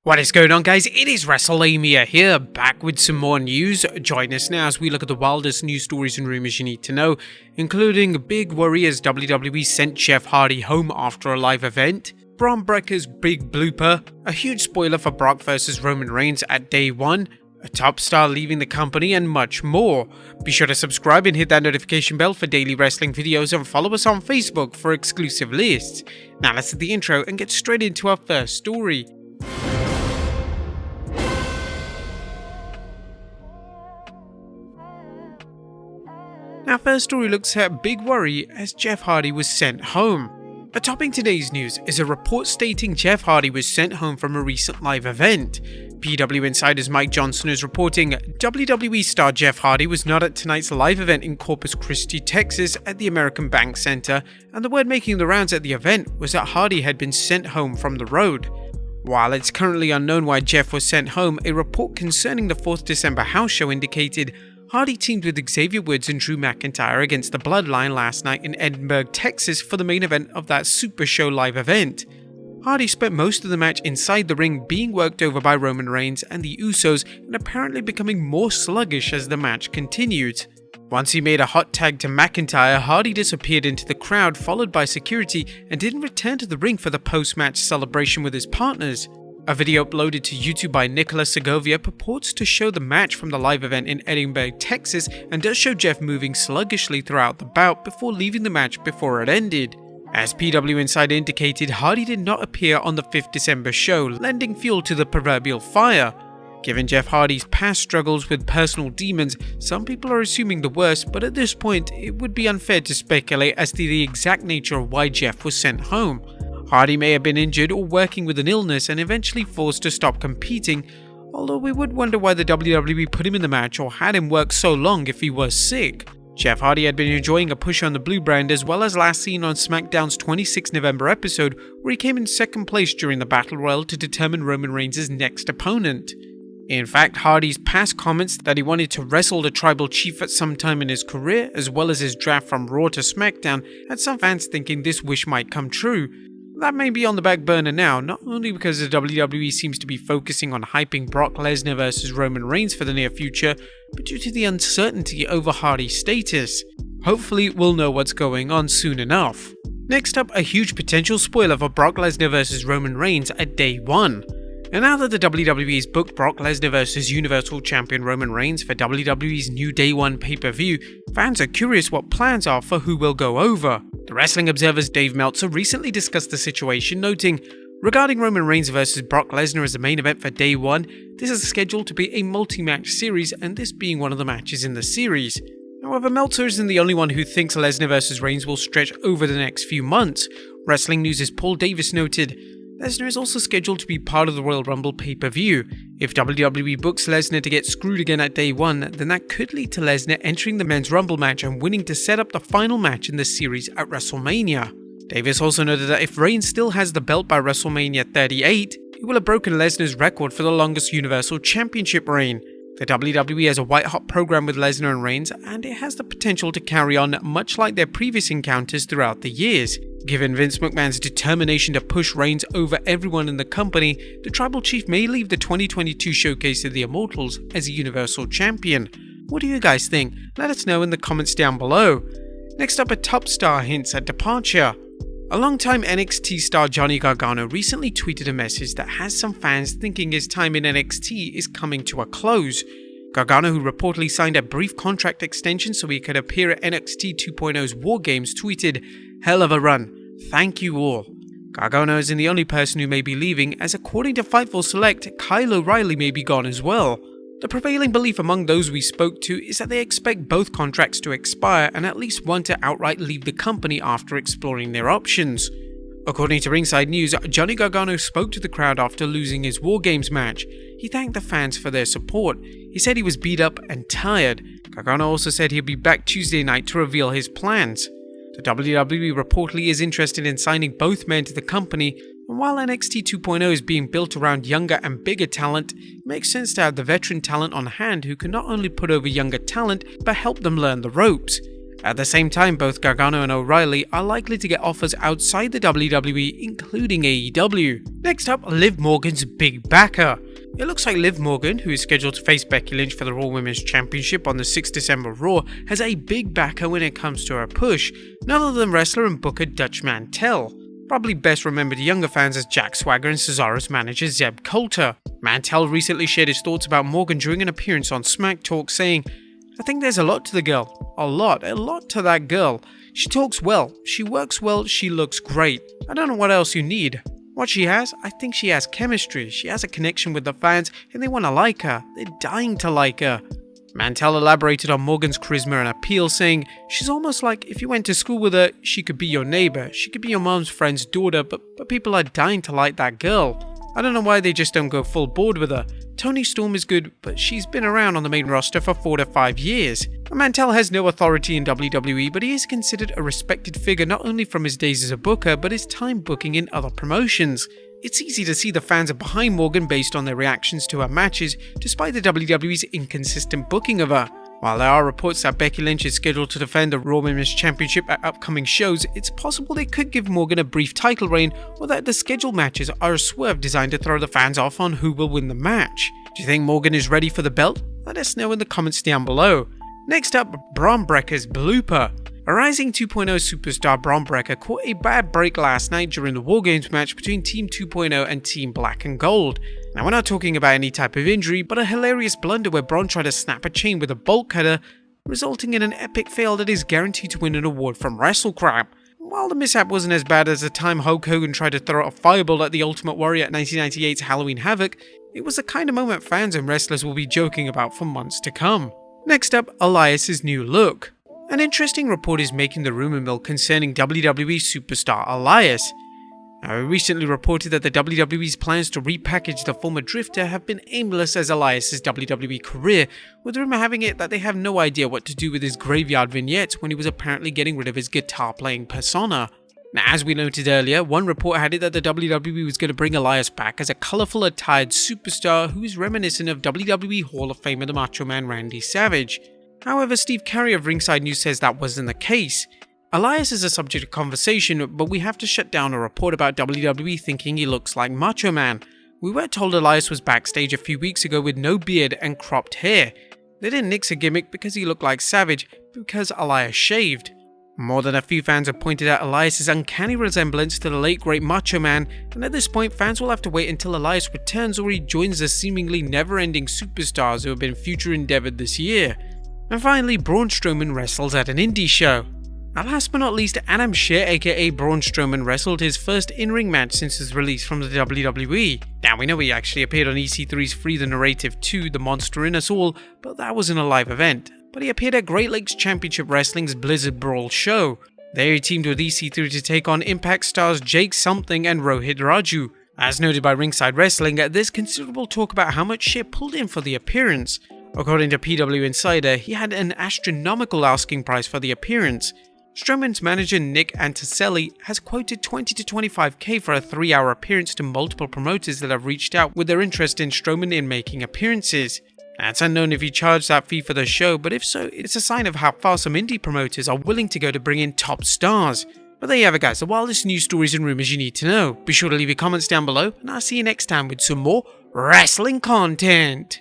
What is going on, guys? It is Wrestlelamia here, back with some more news. Join us now as we look at the wildest news stories and rumors you need to know, including big worry as WWE sent Jeff Hardy home after a live event, Bron Breaker's big blooper, a huge spoiler for Brock vs Roman Reigns at day 1, a top star leaving the company, and much more. Be sure to subscribe and hit that notification bell for daily wrestling videos, and follow us on Facebook for exclusive lists. Now let's hit the intro and get straight into our first story. Our first story looks at big worry as Jeff Hardy was sent home. Topping today's news is a report stating Jeff Hardy was sent home from a recent live event. PW Insider's Mike Johnson is reporting WWE star Jeff Hardy was not at tonight's live event in Corpus Christi, Texas at the American Bank Center, and the word making the rounds at the event was that Hardy had been sent home from the road. While it's currently unknown why Jeff was sent home, a report concerning the 4th December house show indicated Hardy teamed with Xavier Woods and Drew McIntyre against the Bloodline last night in Edinburgh, Texas for the main event of that Super Show live event. Hardy spent most of the match inside the ring being worked over by Roman Reigns and the Usos, and apparently becoming more sluggish as the match continued. Once he made a hot tag to McIntyre, Hardy disappeared into the crowd followed by security and didn't return to the ring for the post-match celebration with his partners. A video uploaded to YouTube by Nicholas Segovia purports to show the match from the live event in Edinburgh, Texas, and does show Jeff moving sluggishly throughout the bout before leaving the match before it ended. As PW Insider indicated, Hardy did not appear on the 5th December show, lending fuel to the proverbial fire. Given Jeff Hardy's past struggles with personal demons, some people are assuming the worst, but at this point, it would be unfair to speculate as to the exact nature of why Jeff was sent home. Hardy may have been injured or working with an illness and eventually forced to stop competing, although we would wonder why the WWE put him in the match or had him work so long if he was sick. Jeff Hardy had been enjoying a push on the Blue brand, as well as last seen on SmackDown's 26 November episode, where he came in second place during the Battle Royal to determine Roman Reigns' next opponent. In fact, Hardy's past comments that he wanted to wrestle the Tribal Chief at some time in his career, as well as his draft from Raw to SmackDown, had some fans thinking this wish might come true. That may be on the back burner now, not only because the WWE seems to be focusing on hyping Brock Lesnar vs Roman Reigns for the near future, but due to the uncertainty over Hardy's status. Hopefully we'll know what's going on soon enough. Next up, a huge potential spoiler for Brock Lesnar vs Roman Reigns at day 1. And now that the WWE has booked Brock Lesnar vs Universal Champion Roman Reigns for WWE's new Day 1 pay-per-view, fans are curious what plans are for who will go over. The Wrestling Observer's Dave Meltzer recently discussed the situation, noting, regarding Roman Reigns vs Brock Lesnar as the main event for Day 1, this is scheduled to be a multi-match series, and this being one of the matches in the series. However, Meltzer isn't the only one who thinks Lesnar vs Reigns will stretch over the next few months. Wrestling News' Paul Davis noted, Lesnar is also scheduled to be part of the Royal Rumble pay-per-view. If WWE books Lesnar to get screwed again at day 1, then that could lead to Lesnar entering the Men's Rumble match and winning to set up the final match in the series at Wrestlemania. Davis also noted that if Reigns still has the belt by WrestleMania 38, he will have broken Lesnar's record for the longest Universal Championship reign. The WWE has a white-hot program with Lesnar and Reigns, and it has the potential to carry on much like their previous encounters throughout the years. Given Vince McMahon's determination to push Reigns over everyone in the company, the Tribal Chief may leave the 2022 Showcase of the Immortals as a Universal Champion. What do you guys think? Let us know in the comments down below. Next up, a top star hints at departure. A longtime NXT star Johnny Gargano recently tweeted a message that has some fans thinking his time in NXT is coming to a close. Gargano, who reportedly signed a brief contract extension so he could appear at NXT 2.0's War Games, tweeted, "Hell of a run. Thank you all." Gargano isn't the only person who may be leaving, as according to Fightful Select, Kyle O'Reilly may be gone as well. The prevailing belief among those we spoke to is that they expect both contracts to expire and at least one to outright leave the company after exploring their options. According to Ringside News, Johnny Gargano spoke to the crowd after losing his War Games match. He thanked the fans for their support. He said he was beat up and tired. Gargano also said he'll be back Tuesday night to reveal his plans. The WWE reportedly is interested in signing both men to the company, and while NXT 2.0 is being built around younger and bigger talent, it makes sense to have the veteran talent on hand who can not only put over younger talent, but help them learn the ropes. At the same time, both Gargano and O'Reilly are likely to get offers outside the WWE, including AEW. Next up, Liv Morgan's big backer. It looks like Liv Morgan, who is scheduled to face Becky Lynch for the Raw Women's Championship on the 6th December Raw, has a big backer when it comes to her push, none other than wrestler and booker Dutch Mantell. Probably best remembered to younger fans as Jack Swagger and Cesaro's manager Zeb Coulter. Mantell recently shared his thoughts about Morgan during an appearance on Smack Talk, saying, "I think there's a lot to the girl. A lot to that girl. She talks well, she works well, she looks great. I don't know what else you need. What she has, I think she has chemistry, she has a connection with the fans, and they want to like her. They're dying to like her." Mantell elaborated on Morgan's charisma and appeal, saying, "She's almost like if you went to school with her, she could be your neighbor, she could be your mom's friend's daughter, but people are dying to like that girl. I don't know why they just don't go full board with her. Toni Storm is good, but she's been around on the main roster for 4 to 5 years. Mantell has no authority in WWE, but he is considered a respected figure not only from his days as a booker, but his time booking in other promotions. It's easy to see the fans are behind Morgan based on their reactions to her matches, despite the WWE's inconsistent booking of her. While there are reports that Becky Lynch is scheduled to defend the Raw Women's Championship at upcoming shows, it's possible they could give Morgan a brief title reign, or that the scheduled matches are a swerve designed to throw the fans off on who will win the match. Do you think Morgan is ready for the belt? Let us know in the comments down below. Next up, Bron Breakker's Blooper. A rising 2.0 superstar, Bron Breakker caught a bad break last night during the War Games match between Team 2.0 and Team Black and Gold. Now, we're not talking about any type of injury, but a hilarious blunder where Bron tried to snap a chain with a bolt cutter, resulting in an epic fail that is guaranteed to win an award from WrestleCrap. While the mishap wasn't as bad as the time Hulk Hogan tried to throw a fireball at the Ultimate Warrior at 1998's Halloween Havoc, it was the kind of moment fans and wrestlers will be joking about for months to come. Next up, Elias New Look. An interesting report is making the rumor mill concerning WWE superstar Elias. Now, it recently reported that the WWE's plans to repackage the former Drifter have been aimless as Elias' WWE career, with rumor having it that they have no idea what to do with his graveyard vignettes when he was apparently getting rid of his guitar-playing persona. Now, as we noted earlier, one report had it that the WWE was going to bring Elias back as a colourful attired superstar who is reminiscent of WWE Hall of Famer the Macho Man Randy Savage. However, Steve Carey of Ringside News says that wasn't the case. Elias is a subject of conversation, but we have to shut down a report about WWE thinking he looks like Macho Man. We were told Elias was backstage a few weeks ago with no beard and cropped hair. They didn't nix a gimmick because he looked like Savage, because Elias shaved. More than a few fans have pointed out Elias' uncanny resemblance to the late great Macho Man, and at this point fans will have to wait until Elias returns or he joins the seemingly never-ending superstars who have been future endeavoured this year. And finally, Braun Strowman wrestles at an indie show. Now, last but not least, Adam Scherr aka Braun Strowman wrestled his first in-ring match since his release from the WWE. Now, we know he actually appeared on EC3's Free the Narrative 2, The Monster in Us All, but that wasn't a live event. But he appeared at Great Lakes Championship Wrestling's Blizzard Brawl show. There he teamed with EC3 to take on Impact stars Jake Something and Rohit Raju. As noted by Ringside Wrestling, there's considerable talk about how much Scherr pulled in for the appearance. According to PW Insider, he had an astronomical asking price for the appearance. Strowman's manager Nick Anticelli has quoted $20 to $25K for a 3-hour appearance to multiple promoters that have reached out with their interest in Strowman in making appearances. Now, it's unknown if he charged that fee for the show, but if so, it's a sign of how far some indie promoters are willing to go to bring in top stars. But there you have it, guys, the wildest news stories and rumors you need to know. Be sure to leave your comments down below, and I'll see you next time with some more wrestling content.